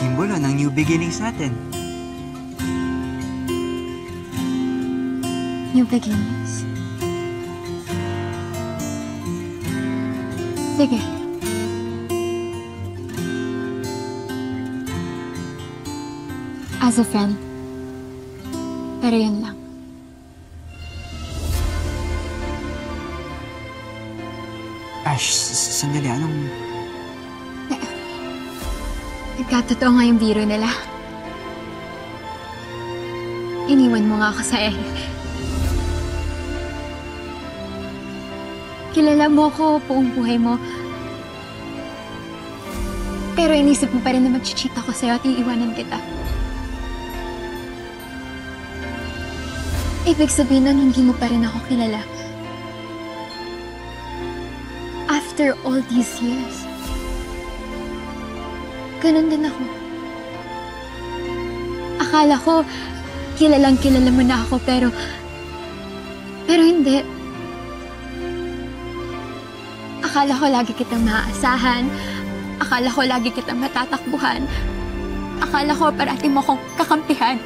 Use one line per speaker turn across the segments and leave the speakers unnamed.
simbolo ng new beginnings natin.
New beginnings? Sige. As a friend. Pero yun lang.
Ash, sandali, anong...
Nagkatotoo nga yung biro nila. Iniwan mo nga ako sa Kilala mo ko buong buhay mo. Pero inisip mo pa rin na mag-cheat ako sa'yo at iiwanan kita. Ibig sabihin nun, hindi mo pa rin ako kilala. After all these years. Ganun din ako. Akala ko, kilala mo na ako, pero hindi. Akala ko lagi kitang maaasahan. Akala ko lagi kitang matatakbuhan. Akala ko parating mo akong kakampihan.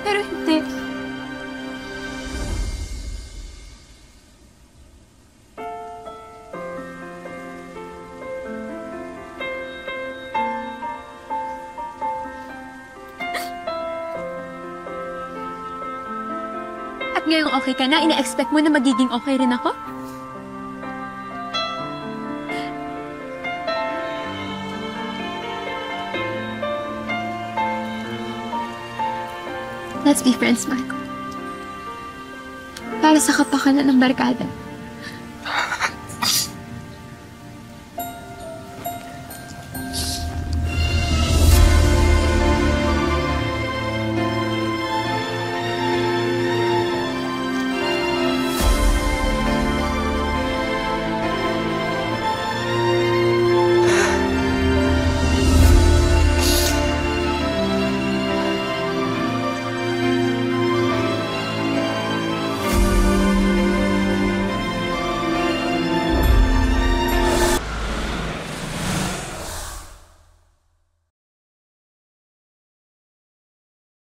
Pero hindi. At ngayong okay ka na, ina-expect mo na magiging okay rin ako? Let's be friends, Marco. Para sa kapakanan ng barkada.